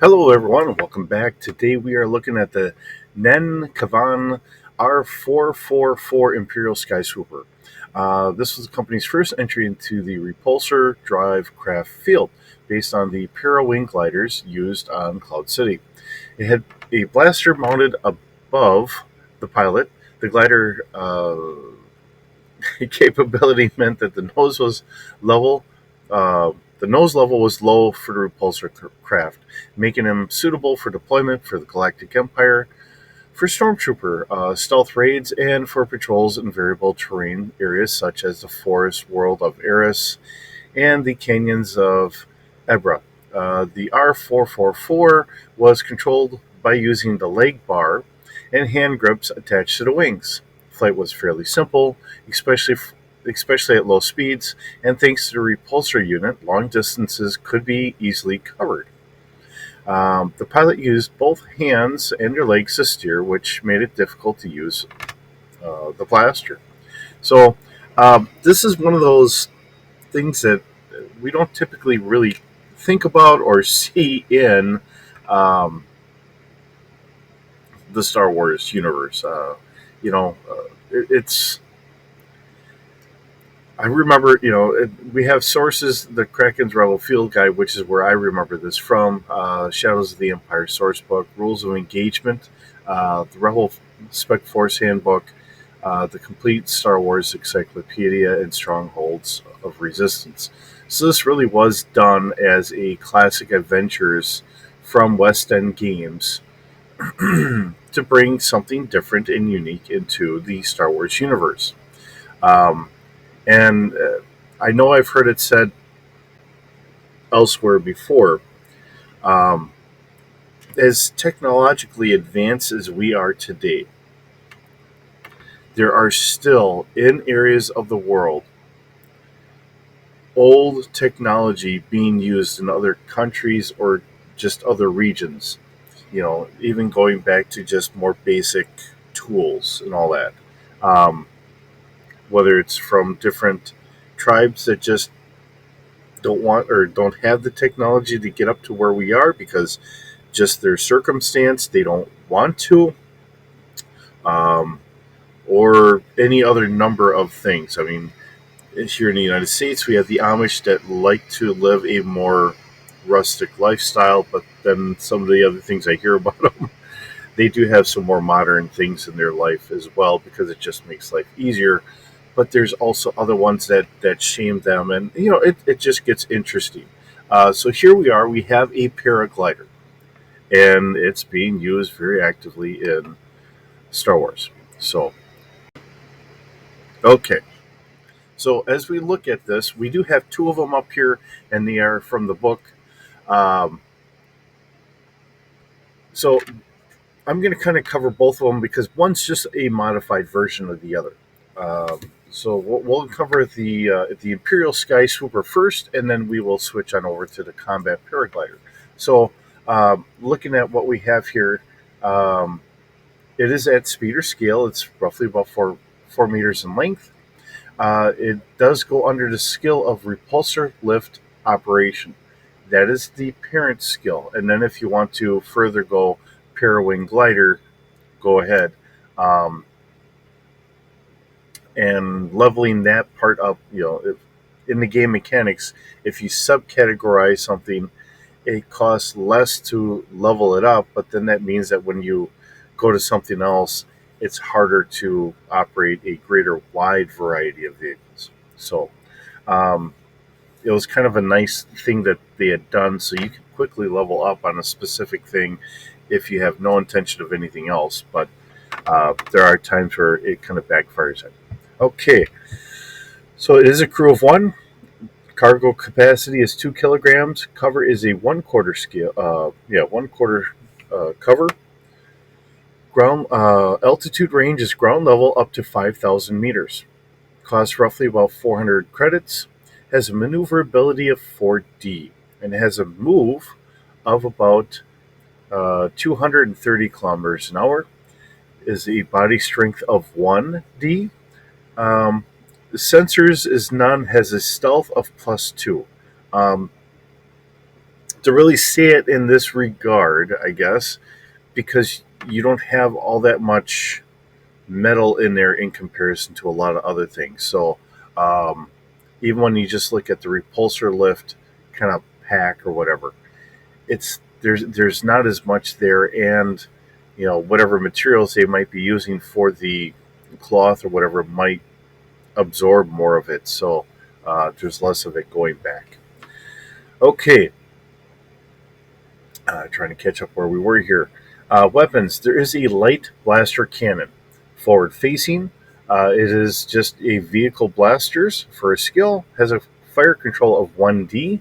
Hello, everyone, and welcome back. Today we are looking at the Nen Kavan R444 Imperial Sky Swooper. This was the company's first entry into the repulsor drive craft field, based on the Parawing gliders used on Cloud City. It had a blaster mounted above the pilot. The glider capability meant that level. The nose level was low for the repulsor craft, making him suitable for deployment for the Galactic Empire, for stormtrooper stealth raids, and for patrols in variable terrain areas such as the forest world of Eris and the canyons of Ebra. The R444 was controlled by using the leg bar and hand grips attached to the wings. Flight was fairly simple, especially at low speeds, and thanks to the repulsor unit, long distances could be easily covered. The pilot used both hands and their legs to steer, which made it difficult to use the blaster. So, this is one of those things that we don't typically really think about or see in um, the Star Wars universe. It's I remember, we have sources, the Kraken's Rebel Field Guide, which is where I remember this from, Shadows of the Empire Sourcebook, Rules of Engagement, the Rebel Spec Force Handbook, the Complete Star Wars Encyclopedia, and Strongholds of Resistance. So this really was done as a classic adventures from West End Games to bring something different and unique into the Star Wars universe. Um, and I know I've heard it said elsewhere before. Um, as technologically advanced as we are today, there are still in areas of the world old technology being used in other countries or just other regions. Even going back to just more basic tools and all that. Um, whether it's from different tribes that just don't want or don't have the technology to get up to where we are because just their circumstance, they don't want to, um, or any other number of things. I mean, here in the United States, we have the Amish that like to live a more rustic lifestyle, but then some of the other things I hear about them, they do have some more modern things in their life as well because it just makes life easier. But there's also other ones that shame them, and it just gets interesting. So here we are. We have a paraglider, and it's being used very actively in Star Wars. So, okay. So as we look at this, we do have two of them up here, and they are from the book. Um, so I'm going to kind of cover both of them because one's just a modified version of the other. So we'll cover the Imperial Sky Swooper first, and then we will switch on over to the combat paraglider. So, looking at what we have here, um, it is at speed or scale. It's roughly about 4 meters in length. It does go under the skill of repulsor lift operation. That is the parent skill, and then if you want to further go parawing glider, go ahead. Um, and leveling that part up, in the game mechanics, if you subcategorize something, it costs less to level it up, but then that means that when you go to something else, it's harder to operate a greater wide variety of vehicles. So, um, it was kind of a nice thing that they had done so you can quickly level up on a specific thing if you have no intention of anything else. But there are times where it kind of backfires. Okay, so it is a crew of one. Cargo capacity is 2 kilograms. Cover is a 1/4 scale. 1/4 cover. Ground altitude range is ground level up to 5,000 meters. Costs roughly about 400 credits. Has a maneuverability of 4D and has a move of about 230 kilometers an hour. Is a body strength of 1D. Um, the sensors is none, has a stealth of +2. Um, to really say it in this regard, I guess, because you don't have all that much metal in there in comparison to a lot of other things. So um, even when you just look at the repulsor lift kind of pack or whatever, it's there's not as much there, and whatever materials they might be using for the cloth or whatever might absorb more of it. So there's less of it going back. Okay, trying to catch up where we were here. Weapons. There is a light blaster cannon. Forward facing. It is just a vehicle blasters for a skill. Has a fire control of 1D,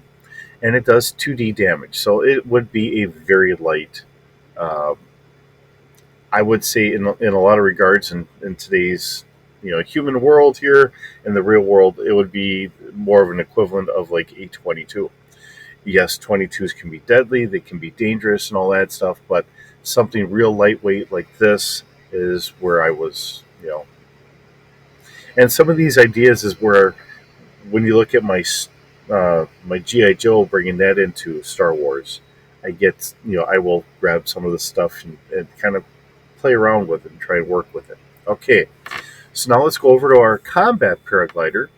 and it does 2D damage. So it would be a very light. Uh, I would say in a lot of regards in today's human world here, in the real world, it would be more of an equivalent of like a 22. Yes, 22s can be deadly, they can be dangerous and all that stuff, but something real lightweight like this is where I was, And some of these ideas is where, when you look at my GI Joe, bringing that into Star Wars, I get, I will grab some of the stuff and kind of play around with it and try and work with it. Okay, so now let's go over to our combat paraglider,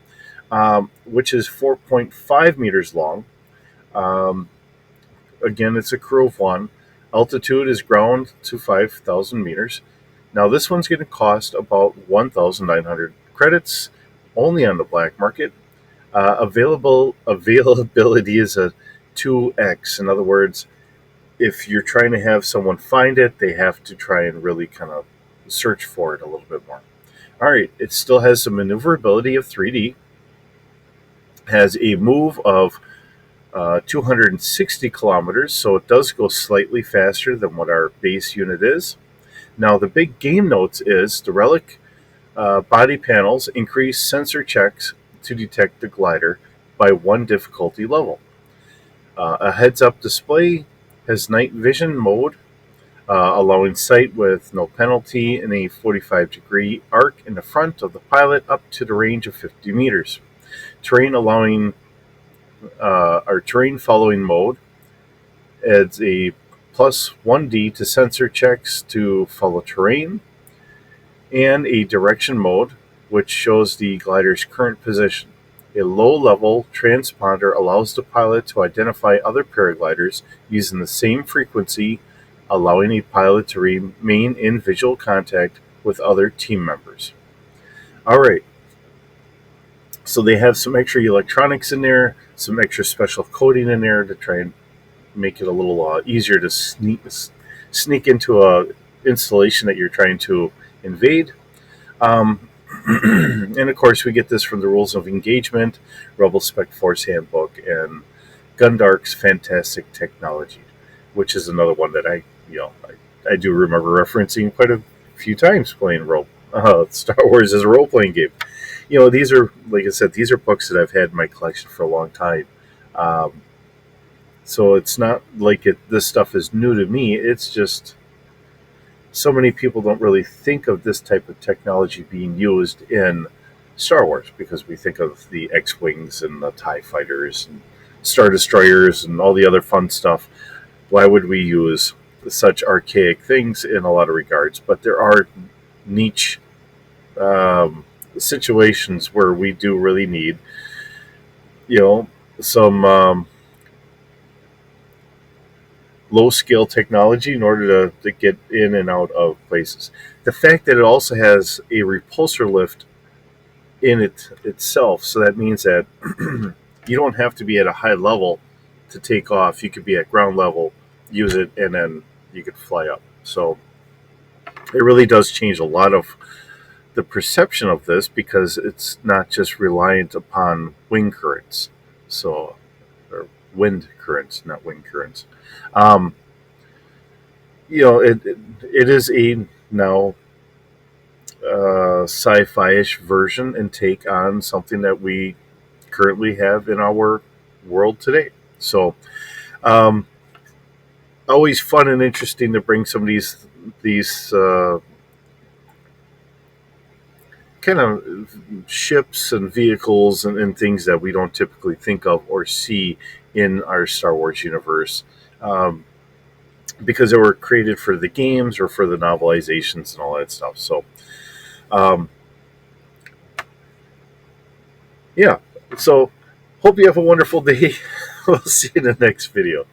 which is 4.5 meters long. Um, Again, it's a crew of one. Altitude is ground to 5,000 meters. Now, this one's going to cost about 1,900 credits only on the black market. Availability is a 2x. In other words, if you're trying to have someone find it, they have to try and really kind of search for it a little bit more. All right, it still has some maneuverability of 3D, has a move of 260 kilometers, so it does go slightly faster than what our base unit is. Now, the big game notes is the relic body panels increase sensor checks to detect the glider by one difficulty level. A heads up display has night vision mode, allowing sight with no penalty in a 45-degree arc in the front of the pilot up to the range of 50 meters. Terrain allowing our terrain following mode adds a plus 1D to sensor checks to follow terrain, and a direction mode, which shows the glider's current position. A low-level transponder allows the pilot to identify other paragliders using the same frequency, allowing a pilot to remain in visual contact with other team members. All right, so they have some extra electronics in there, some extra special coding in there to try and make it a little easier to sneak into a installation that you're trying to invade. Um, and of course, we get this from the Rules of Engagement, Rebel Spec Force Handbook, and Gundark's Fantastic Technology, which is another one that I do remember referencing quite a few times playing Star Wars as a role playing game. These are, like I said, these are books that I've had in my collection for a long time. Um, so it's not like this stuff is new to me. It's just so many people don't really think of this type of technology being used in Star Wars, because we think of the X-Wings and the TIE fighters and Star Destroyers and all the other fun stuff. Why would we use such archaic things in a lot of regards? But there are niche situations where we do really need, some low scale technology in order to get in and out of places. The fact that it also has a repulsor lift in it itself, so that means that you don't have to be at a high level to take off. You could be at ground level, use it, and then you could fly up. So it really does change a lot of the perception of this, because it's not just reliant upon wing currents. So, or wind currents, not wing currents. Um, it is a now sci-fi-ish version and take on something that we currently have in our world today. So, um, always fun and interesting to bring some of these kind of ships and vehicles and things that we don't typically think of or see in our Star Wars universe. Um, because they were created for the games or for the novelizations and all that stuff. So, um, yeah. So, hope you have a wonderful day. We'll see you in the next video.